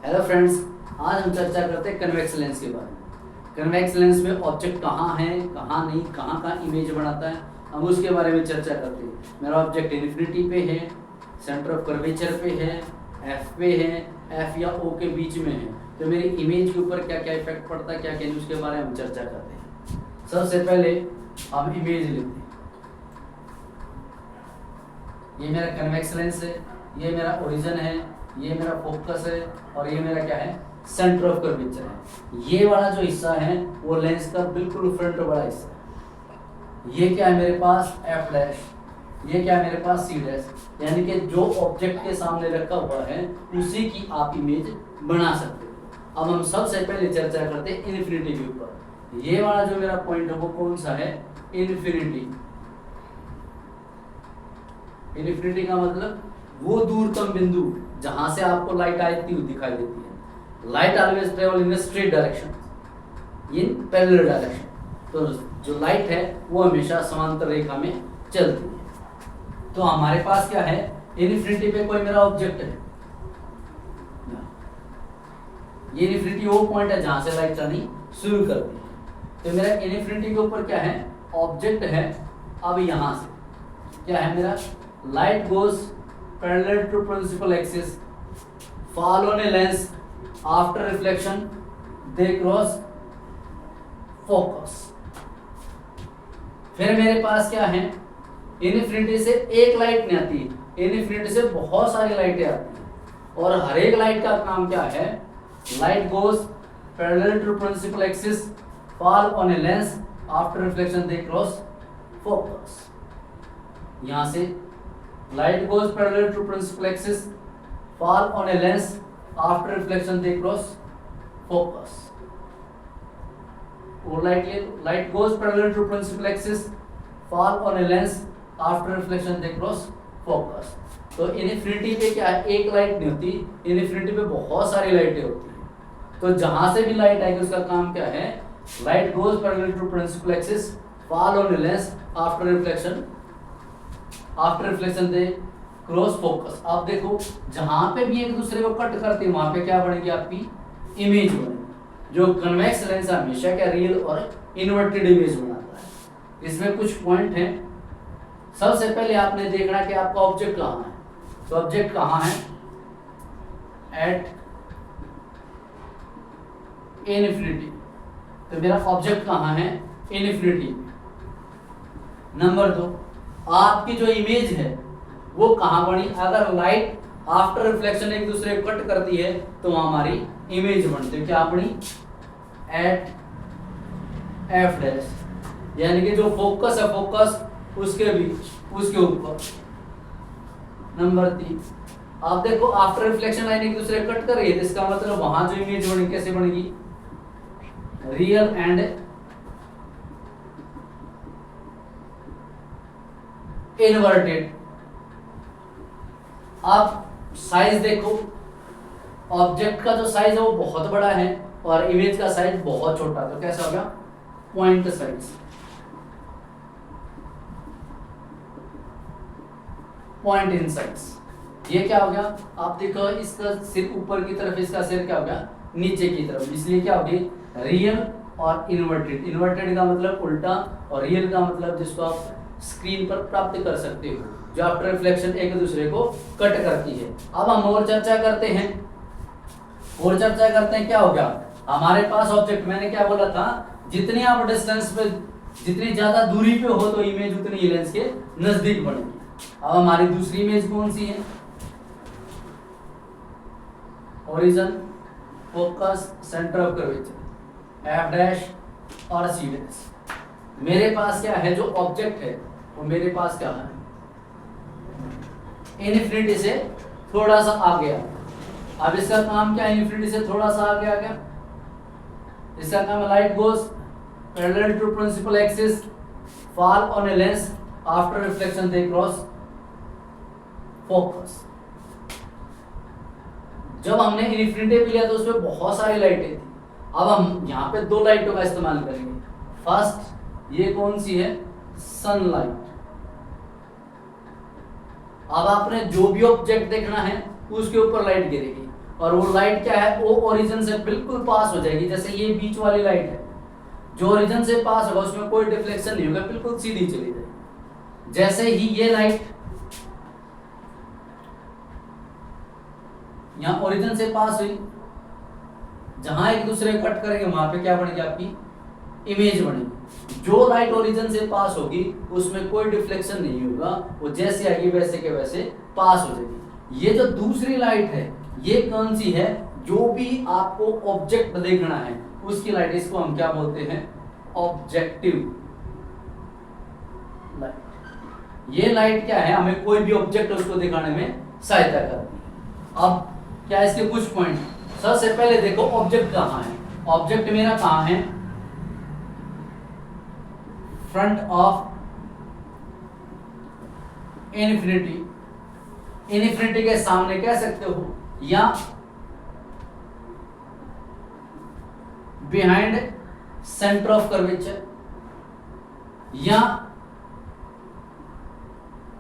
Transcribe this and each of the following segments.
Hello friends, आज हम चर्चा करते हैं कन्वेक्स लेंस के बारे में। कन्वेक्स लेंस में ऑब्जेक्ट कहाँ है, कहाँ नहीं, कहाँ कहाँ इमेज बनाता है, हम उसके बारे में चर्चा करते हैं। मेरा ऑब्जेक्ट इन्फिनिटी पे है, सेंटर ऑफ कर्वेचर पे है, एफ पे है, एफ या ओ के बीच में है, तो मेरी इमेज के ऊपर क्या क्या इफेक्ट पड़ता है, क्या क्या नहीं, उसके बारे में हम चर्चा करते हैं। सबसे पहले हम इमेज लेते हैं। ये मेरा कन्वेक्स लेंस है, ये मेरा ओरिजिन है, ये मेरा फोकस है और ये मेरा क्या है, सेंटर ऑफ कर्वेचर है। ये वाला जो हिस्सा है वो लेंस का बिल्कुल फ्रंट वाला हिस्सा है। ये क्या है मेरे पास एफ डैश, ये क्या है मेरे पास सी डैश, यानी कि जो ऑब्जेक्ट के सामने रखा हुआ है उसी की आप इमेज बना सकते हो। अब हम सबसे पहले चर्चा करते हैं इन्फिनिटी के ऊपर। ये वाला जो मेरा पॉइंट है वो कौन सा है, इन्फिनिटी। इन्फिनिटी का मतलब वो दूरतम बिंदु जहां से आपको लाइट आती हुई दिखाई देती है। Light always travel in straight direction, in parallel direction. तो जो लाइट है वो हमेशा समांतर रेखा में चलती है। तो हमारे पास क्या है, इन्फिनिटी पे कोई मेरा ऑब्जेक्ट है। ये इन्फिनिटी वो पॉइंट है जहां से लाइट आनी शुरू करती है। तो मेरा इन्फिनिटी के ऊपर क्या है, ऑब्जेक्ट है। अब यहां से क्या है मेरा, light goes parallel to principal axis, fall on a lens, after reflection they cross focus। फिर मेरे पास क्या है, इन्फिनिटी से एक लाइट नहीं आती, इन्फिनिटी से बहुत सारी लाइटें आती हैं और हर एक लाइट का काम क्या है, light goes parallel to principal axis, fall on a lens, after reflection they cross focus. यहां से light goes parallel to principal axis, fall on a lens, after reflection they cross focus। और light goes parallel to principal axis, fall on a lens, after reflection they cross focus। तो infinity पे क्या है, एक light नहीं होती, infinity पे बहुत सारी लाइटें होती हैं। तो जहां से भी लाइट आएगी उसका काम क्या है, light goes parallel to principal axis, fall on a lens, after reflection they cross focus. आप देखो जहां पे भी एक दूसरे को कट करते हैं वहां पे क्या बनेगी, आपकी इमेज बनेगी। जो कन्वेक्स लेंस हमेशा क्या रियल और इन्वर्टेड इमेज बनाता है। इसमें कुछ पॉइंट हैं। सबसे पहले आपने देखना कि आपका ऑब्जेक्ट कहां है। तो ऑब्जेक्ट कहां है, एट इन्फिनिटी। तो मेरा ऑब्जेक्ट कहां है, इन्फिनिटी। नंबर 2, आपकी जो इमेज है वो कहां बनी, अगर लाइट आफ्टर रिफ्लेक्शन एक दूसरे को कट करती है तो वहां हमारी इमेज बनती है। क्या बनी, एट एफ डैश, यानी कि जो फोकस है, फोकस उसके बीच, उसके ऊपर। नंबर 3, आप देखो आफ्टर रिफ्लेक्शन लाइन एक दूसरे कट कर रही है, तो इसका मतलब वहां जो इमेज बनी कैसे बनेगी, रियल एंड इन्वर्टेड। आप साइज देखो, ऑब्जेक्ट का जो साइज है वो बहुत बड़ा है और इमेज का साइज बहुत छोटा, तो कैसा हो गया, point size. Point in size. ये क्या हो गया, आप देखो इसका सिर ऊपर की तरफ, इसका सिर क्या हो गया, नीचे की तरफ, इसलिए क्या होगी, रियल और इन्वर्टेड। इन्वर्टेड का मतलब उल्टा और रियल का मतलब जिसको आप स्क्रीन पर प्राप्त कर सकते हो, जो आफ्टर रिफ्लेक्शन एक दूसरे को कट करती है। अब हम और चर्चा करते हैं, क्या हो गया हमारे पास ऑब्जेक्ट। मैंने क्या बोला था, जितनी आप डिस्टेंस पे, जितनी ज्यादा दूरी पे हो तो इमेज उतनी ही लेंस के नजदीक बनेगी। अब हमारी दूसरी इमेज कौन सी है, origin, focus, centre of curvature, F dash और सी डैश। मेरे पास क्या है, जो ऑब्जेक्ट है वो मेरे पास क्या है, इन्फिनिटी से थोड़ा सा आ गया। अब इसका काम क्या है, इन्फिनिटी से थोड़ा सा आगे आ गया, इसका काम light goes parallel to principal axis, fall on a lens, after reflection they cross focus. जब हमने इन्फिनिटी पे लिया तो उसमें बहुत सारी लाइटें थी। अब हम यहाँ पे 2 लाइटों का इस्तेमाल करेंगे। फर्स्ट, ये कौन सी है, सनलाइट। अब आपने जो भी ऑब्जेक्ट देखना है उसके ऊपर लाइट गिरेगी। और वो लाइट क्या है, वो ओरिजिन से बिल्कुल पास हो जाएगी। जैसे ये बीच वाली लाइट है, जो ओरिजिन से पास होगा उसमें कोई डिफ्लेक्शन नहीं होगा, बिल्कुल सीधी चली जाएगी। जैसे ही ये लाइट यहाँ ओरिजिन से पास हुई, जहां एक दूसरे को कट करेंगे वहां पे क्या बनेगी, आपकी इमेज बनेगी। जो लाइट ओरिजिन से पास होगी उसमें कोई डिफ्लेक्शन नहीं होगा, वो जैसे आएगी वैसे के वैसे पास हो जाएगी। ये जो दूसरी लाइट है ये कौन सी है, जो भी आपको ऑब्जेक्ट देखना है उसकी लाइट, इसको हम क्या बोलते हैं, ऑब्जेक्टिव लाइट। ये लाइट क्या है, हमें कोई भी ऑब्जेक्ट उसको दिखाने में सहायता करती है। अब क्या इसके कुछ पॉइंट, सबसे पहले देखो ऑब्जेक्ट कहाँ है। ऑब्जेक्ट मेरा कहाँ है, फ्रंट ऑफ इन्फिनिटी, इन्फिनिटी के सामने कह सकते हो, या बिहाइंड सेंटर ऑफ कर्वेचर, या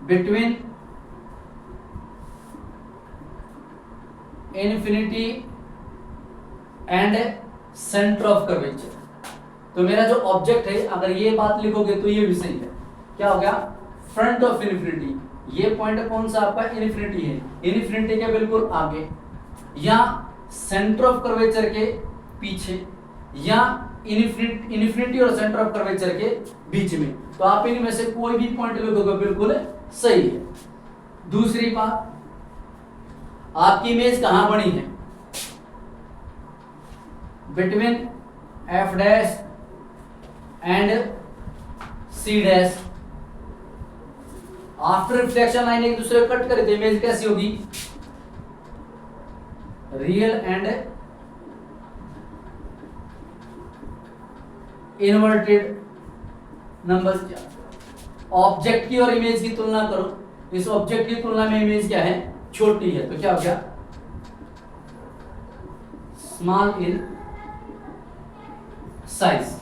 between infinity and centre of curvature. तो मेरा जो ऑब्जेक्ट है, अगर ये बात लिखोगे तो ये भी सही है। क्या हो गया, फ्रंट ऑफ इन्फिनिटी, ये पॉइंट कौन सा आपका, इन्फिनिटी है, इन्फिनिटी के बिल्कुल आगे, या सेंटर ऑफ कर्वेचर के पीछे, या इन्फिनिटी और सेंटर ऑफ कर्वेचर के बीच में। तो आप इनमें से कोई भी पॉइंट लिखोगे बिल्कुल सही है। दूसरी बात, आपकी इमेज कहां बनी है, between F dash and C dash. After reflection line एक दूसरे को कट करे तो इमेज कैसी होगी, रियल एंड इन्वर्टेड नंबर्स। क्या ऑब्जेक्ट की और इमेज की तुलना करो, इस ऑब्जेक्ट की तुलना में इमेज क्या है, छोटी है, तो क्या हो गया, स्मॉल इन साइज,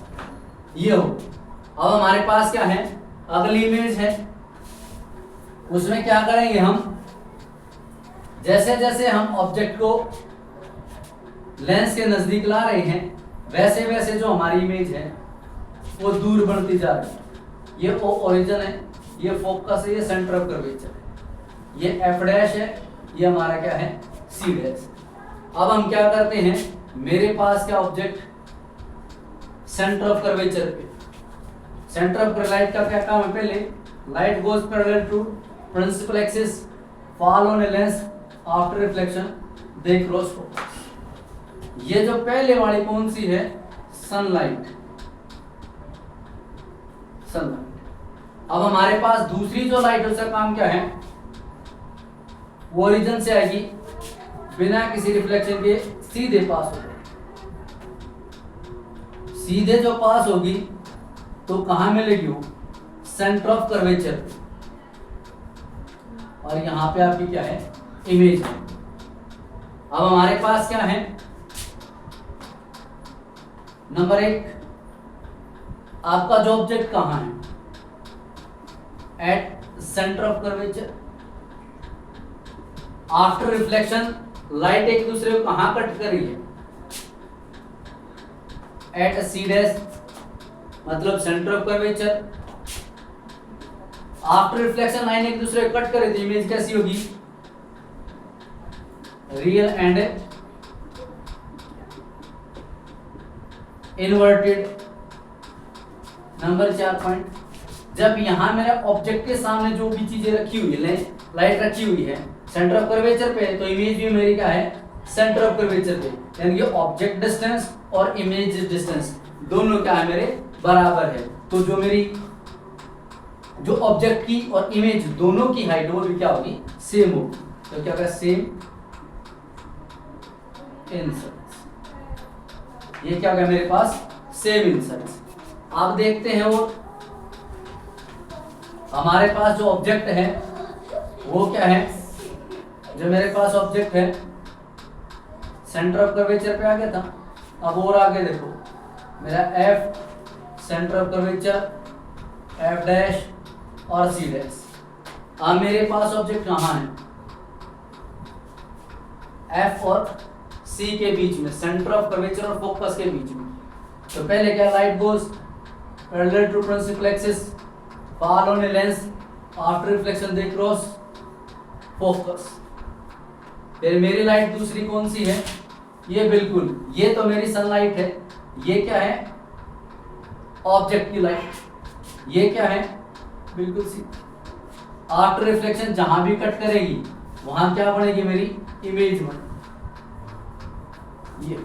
ये हो। अब हमारे पास क्या है, अगली इमेज है, उसमें क्या करेंगे हम, जैसे जैसे हम ऑब्जेक्ट को लेंस के नजदीक ला रहे हैं वैसे वैसे जो हमारी इमेज है वो दूर बढ़ती जा रही है। ये ओरिजिन है, ये फोकस है, ये सेंटर ऑफ कर्वेचर है, ये एफ डैश है, ये हमारा क्या है, सी डैश। अब हम क्या करते हैं, मेरे पास क्या ऑब्जेक्ट, सेंटर ऑफ कर्वेचर पे, सेंटर ऑफ लाइट का क्या काम है, पहले light goes parallel to principal axis, fall on a lens, after reflection they cross focus. ये जो पहले वाली कौन सी है, सनलाइट, सनलाइट। अब हमारे पास दूसरी जो लाइट है उसका काम क्या है, वो ओरिजिन से आएगी, बिना किसी रिफ्लेक्शन के सीधे पास हो जाएगी। सीधे जो पास होगी तो कहां मिलेगी वो, सेंटर ऑफ कर्वेचर, और यहां पे आपकी क्या है, इमेज है। अब हमारे पास क्या है, नंबर 1, आपका जो ऑब्जेक्ट कहां है, at centre of curvature. After reflection light एक दूसरे को कहां कट कर रही है, एट सी डैश, मतलब centre of curvature. After reflection line एक दूसरे को कट करे तो इमेज कैसी होगी, real and inverted. Number 4 point, जब यहां मेरा ऑब्जेक्ट के सामने जो भी चीजें रखी हुई है, लाइट रखी हुई है सेंटर ऑफ कर्वेचर पे, तो इमेज भी मेरी क्या है, सेंटर ऑफ कर्वेचर पे, यानी कि ऑब्जेक्ट डिस्टेंस और इमेज डिस्टेंस दोनों क्या है, मेरे बराबर है। तो जो मेरी जो ऑब्जेक्ट की और इमेज दोनों की हाइट वो भी क्या होगी, सेम होगी। तो क्या होगा, सेम इन साइज। ये क्या होगा मेरे पास, सेम इन साइज। आप देखते हैं वो हमारे पास जो ऑब्जेक्ट है वो क्या है, जो मेरे पास ऑब्जेक्ट है सेंटर ऑफ कर्वेचर पे आ गया था। अब और आगे देखो, मेरा F centre of curvature, F dash और सी डैश। अब मेरे पास ऑब्जेक्ट कहां है, एफ और सी के बीच में, सेंटर ऑफ कर्वेचर और फोकस के बीच में। तो पहले क्या, light goes parallel to principal axis, fall on a lens, after reflection they cross focus. फिर मेरी लाइट दूसरी कौन सी है, ये बिल्कुल, ये तो मेरी सनलाइट है, ये क्या है, ऑब्जेक्ट की लाइट, ये क्या है, बिल्कुल सी। आफ्टर रिफ्लेक्शन जहां भी कट करेगी वहां क्या बनेगी, मेरी इमेज बनेगी ये।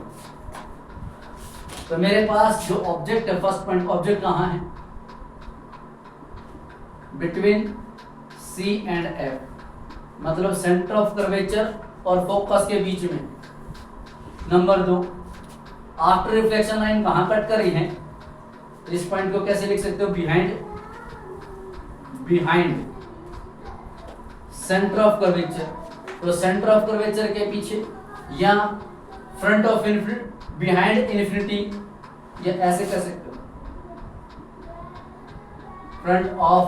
तो मेरे पास जो ऑब्जेक्ट है, फर्स्ट पॉइंट, ऑब्जेक्ट कहां है, बिटवीन सी एंड एफ, मतलब सेंटर ऑफ कर्वेचर और फोकस के बीच में। नंबर 2, आफ्टर रिफ्लेक्शन लाइन कहां कट करी है, इस पॉइंट को कैसे लिख सकते हो, बिहाइंड सेंटर ऑफ कर्वेचर। तो सेंटर ऑफ कर्वेचर के पीछे या front of infinity, behind infinity, या ऐसे कह सकते हो, front of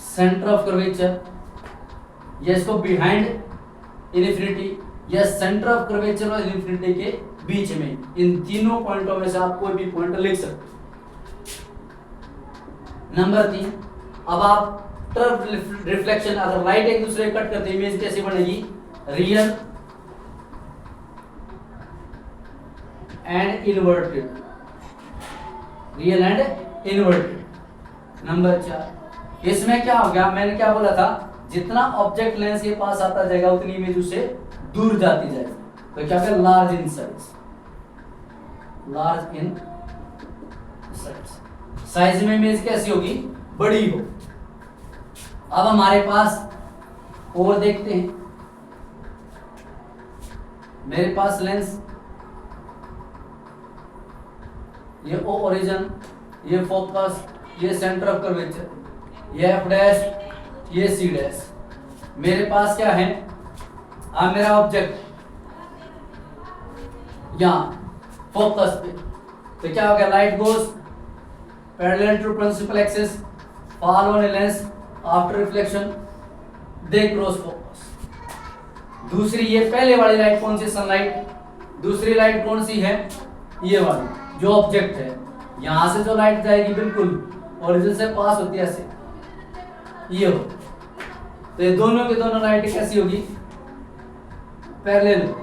centre of curvature, या इसको बिहाइंड इन्फिनिटी, या सेंटर ऑफ कर्वेचर और इन्फिनिटी के बीच में। इन तीनों पॉइंटों में से आप कोई भी पॉइंट लिख सकते हो। नंबर 3, अब आप रिफ्लेक्शन, अगर लाइट एक दूसरे कट करते इमेज कैसी बनेगी, real and inverted, real and inverted. Number 4, इसमें क्या हो गया, मैंने क्या बोला था, जितना ऑब्जेक्ट लेंस के पास आता जाएगा उतनी इमेज उससे दूर जाती जाएगी। तो क्या कहते हैं, large in size, large in size, size में इमेज कैसी होगी, बड़ी हो। अब हमारे पास और देखते हैं, मेरे पास लेंस, ये ओ ओरिजिन, ये फोकस, ये सेंटर ऑफ कर्वेचर, ये एफ डैश, ये सी डैश। मेरे पास क्या है, अब मेरा ऑब्जेक्ट यहां फोकस पे, तो क्या हो गया, light goes parallel to principal axis, fall on a lens, after reflection they cross focus. दूसरी, ये पहले वाली लाइट कौन सी, सनलाइट। दूसरी लाइट कौन सी है, ये वाली जो ऑब्जेक्ट है, यहां से जो लाइट जाएगी बिल्कुल ओरिजिन से पास होती है ऐसे, ये हो। तो ये दोनों के दोनों लाइट कैसी होगी, पैरेलल।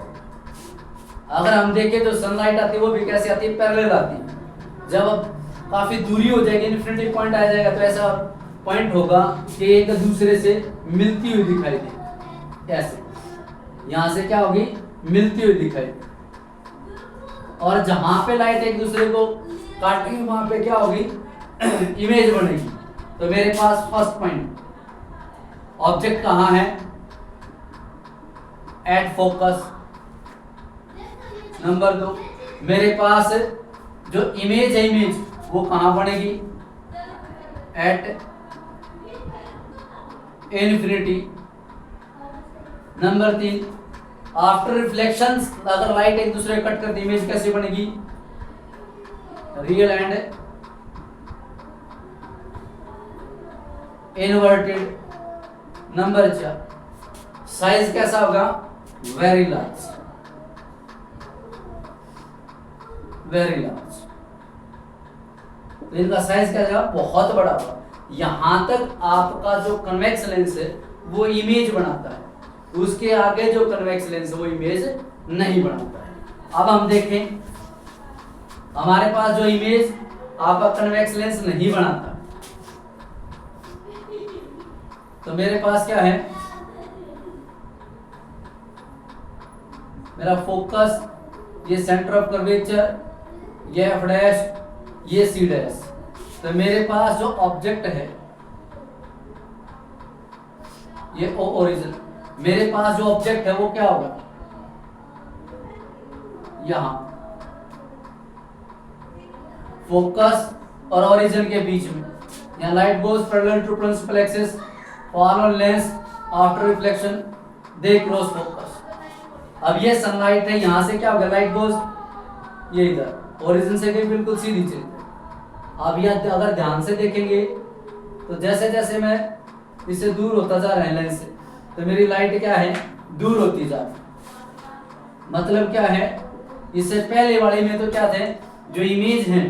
अगर हम देखें तो सनलाइट आती है वो भी कैसे आती है, पैरेलल आती है। जब अब काफी दूरी हो जाएगी, इन्फिनिटी पॉइंट आ जाएगा, तो ऐसा पॉइंट होगा कि एक दूसरे से मिलती हुई दिखाई दे, ऐसे यहां से क्या होगी, मिलती हुई दिखाई दे। और जहां पे लाइट एक दूसरे को काटेगी वहां पे क्या होगी, इमेज बनेगी। तो मेरे पास फर्स्ट पॉइंट, ऑब्जेक्ट कहां है, एट फोकस। नंबर 2, मेरे पास जो इमेज है, इमेज वो कहां बनेगी, at infinity. Number 3, after reflections, अगर लाइट एक दूसरे कट करती इमेज कैसे बनेगी, real and inverted. Number 4, size कैसा होगा, वेरी लार्ज, वेरी लार्ज। तो इनका साइज क्या जाएगा, बहुत बड़ा होगा। यहां तक आपका जो कन्वेक्स लेंस है वो इमेज बनाता है, उसके आगे जो कन्वेक्स लेंस है वो इमेज नहीं बनाता है। अब हम देखें, हमारे पास जो इमेज आपका कन्वेक्स लेंस नहीं बनाता, तो मेरे पास क्या है, मेरा फोकस, ये सेंटर ऑफ कर्वेचर, ये एफ डैश, ये सी डैश। तो मेरे पास जो ऑब्जेक्ट है ये ओ ओरिजिन, मेरे पास जो ऑब्जेक्ट है वो क्या होगा, यहां फोकस और ओरिजिन के बीच में, यहां light goes parallel to principal axis, fall on lens, after reflection they cross focus. अब ये सनलाइट है, यहां से क्या होगा, लाइट गोज ये इधर, ओरिजिन से गई बिल्कुल सीधी चली। अब यह अगर ध्यान से देखेंगे तो जैसे जैसे मैं इससे दूर होता जा रहा है लेंस से, तो मेरी लाइट क्या है, दूर होती जा रही। मतलब क्या है, इससे पहले वाले में तो क्या थे, जो इमेज है,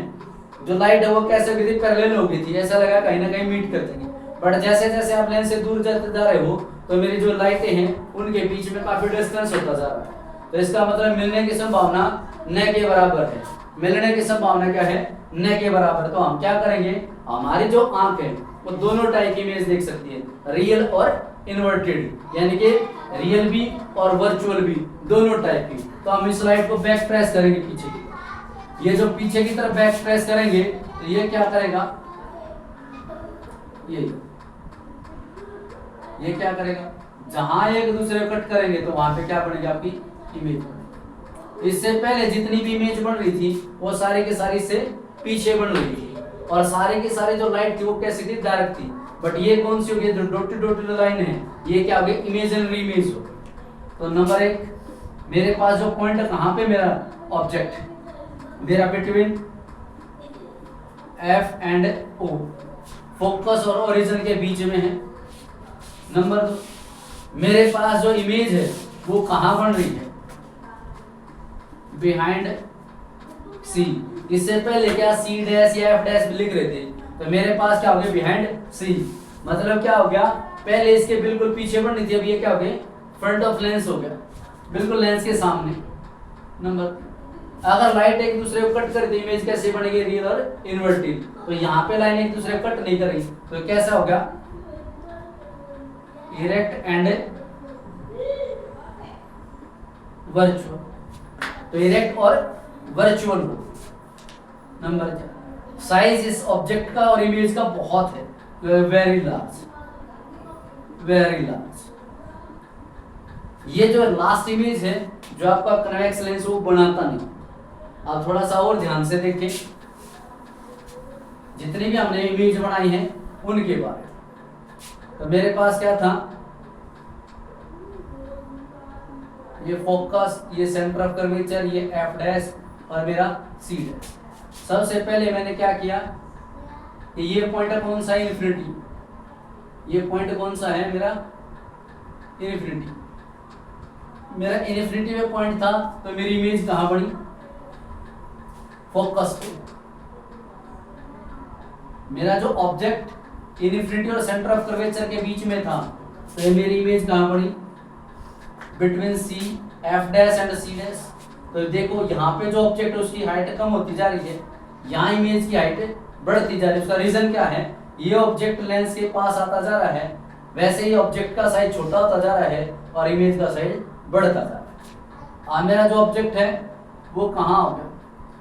जो लाइट है वो कैसे होगी थी, पैरेलल हो गई थी, ऐसा लगा कहीं ना कहीं मीट करते हैं। बट जैसे जैसे आप लेंस से दूर जाते जा रहे हो तो मेरी जो लाइटें हैं उनके बीच में काफी डिस्टेंस होता जा रहा है। तो इसका मतलब मिलने की संभावना न के बराबर है। मिलने की संभावना क्या है, न के बराबर। तो हम क्या करेंगे, हमारी जो आंख है वो दोनों टाइप की इमेज देख सकती है, रियल और इन्वर्टेड, यानी कि रियल भी और वर्चुअल भी, दोनों टाइप की। तो हम इस स्लाइड को बैक प्रेस करेंगे पीछे की, ये जो पीछे की तरफ बैक प्रेस करेंगे तो ये क्या करेगा, ये क्या करेगा, जहां एक दूसरे को कट करेंगे तो वहां पे क्या बनेगी, आपकी इमेज बनेगी। इससे पहले जितनी भी इमेज बन रही थी वो सारी की सारी से पीछे बन रही थी, और सारी की सारी जो लाइट थी वो कैसी थी, डार्क थी। बट ये कौन सी होगी, जो डॉटेड डॉटेड लाइन है, ये क्या होगी, इमेजिनरी इमेज हो। तो नंबर 1, मेरे पास जो पॉइंट है कहां पे, मेरा ऑब्जेक्ट मेरा between F and O, focus और ओरिजिन के बीच में है। नंबर 2, मेरे पास जो इमेज है वो कहां बन रही है, बिहाइंड सी। इससे पहले क्या सी डैश या एफ डैश लिख रहे थे, तो मेरे पास क्या हो गया, बिहाइंड सी। मतलब क्या हो गया, पहले इसके बिल्कुल पीछे बन रही थी, अब ये क्या हो गया, फ्रंट ऑफ लेंस हो गया, बिल्कुल लेंस के सामने। नंबर, अगर लाइट एक दूसरे को कट कर दी, इमेज कैसे बनेगी, रियल और इन्वर्टेड। तो यहाँ पे लाइन एक दूसरे को कट नहीं करेगी, तो कैसा हो गया, इरेक्ट एंड वर्चुअल। तो इरेक्ट और वर्चुअल हो। नंबर 4, साइज इस ऑब्जेक्ट का और इमेज का बहुत है, वेरी लार्ज, वेरी लार्ज। ये जो लास्ट इमेज है, जो आपका कन्वेक्स लेंस वो बनाता नहीं। आप थोड़ा सा और ध्यान से देखें, जितनी भी हमने इमेज बनाई है उनके बारे में। तो मेरे पास क्या था, ये फोकस, ये सेंटर ऑफ कर्वेचर, ये एफ डैश और मेरा सी डैश। सबसे पहले मैंने क्या किया कि ये पॉइंट है कौन सा, इन्फिनिटी। ये पॉइंट कौन सा है, मेरा इन्फिनिटी। मेरा इन्फिनिटी में पॉइंट था, तो मेरी इमेज कहां बनी, फोकस पे। मेरा जो ऑब्जेक्ट इन्फिनिटी और सेंटर ऑफ कर्वेचर के बीच में था, तो ये मेरी इमेज कहां बनी, between C F dash and C dash. तो देखो यहाँ पे जो ऑब्जेक्ट है उसकी हाइट कम होती जा रही है, यहाँ इमेज की हाइट बढ़ती जा रही है। उसका रीजन क्या है, ये ऑब्जेक्ट लेंस के पास आता जा रहा है, वैसे ही ऑब्जेक्ट का साइज छोटा होता जा रहा है और इमेज का साइज बढ़ता जा रहा है। अब मेरा जो ऑब्जेक्ट है वो कहाँ हो गया,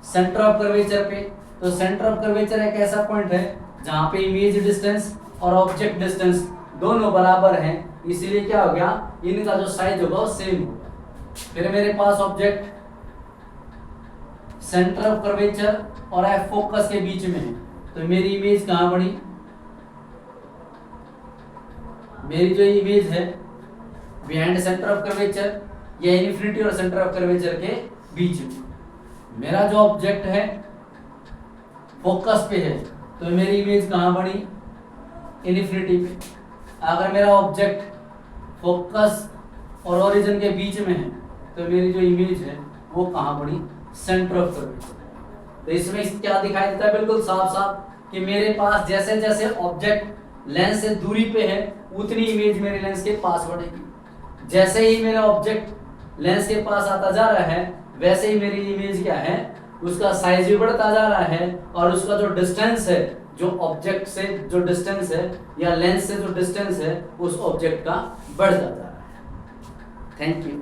सेंटर ऑफ कर्वेचर पे। तो सेंटर ऑफ कर्वेचर एक ऐसा पॉइंट है जहाँ पे इमेज डिस्टेंस और ऑब्जेक्ट डिस्टेंस दोनों बराबर हैं, इसीलिए क्या हो गया, इनका जो साइज होगा वो सेम होगा। फिर मेरे पास ऑब्जेक्ट सेंटर ऑफ कर्वेचर और एफ फोकस के बीच में है, तो मेरी इमेज कहां बनी, मेरी जो इमेज है बिहाइंड सेंटर ऑफ कर्वेचर या इन्फिनिटी और सेंटर ऑफ कर्वेचर के बीच में। मेरा जो ऑब्जेक्ट है फोकस पे है, तो मेरी इमेज कहां बनी, इन्फिनिटी पे। अगर मेरा ऑब्जेक्ट फोकस और ओरिजिन के बीच में है, तो मेरी जो इमेज है वो कहां बनी, सेंटर ऑफ कर्वेचर। तो इसमें क्या दिखाई देता है, बिल्कुल साफ साफ कि मेरे पास जैसे जैसे ऑब्जेक्ट लेंस से दूरी पे है उतनी इमेज मेरे लेंस के पास बढ़ेगी। जैसे ही मेरा ऑब्जेक्ट लेंस के पास आता जा रहा है, वैसे ही मेरी इमेज क्या है, उसका साइज भी बढ़ता जा रहा है और उसका जो डिस्टेंस है, जो ऑब्जेक्ट से जो डिस्टेंस है या लेंस से जो डिस्टेंस है, उस ऑब्जेक्ट का बढ़ता जा रहा है। Thank you.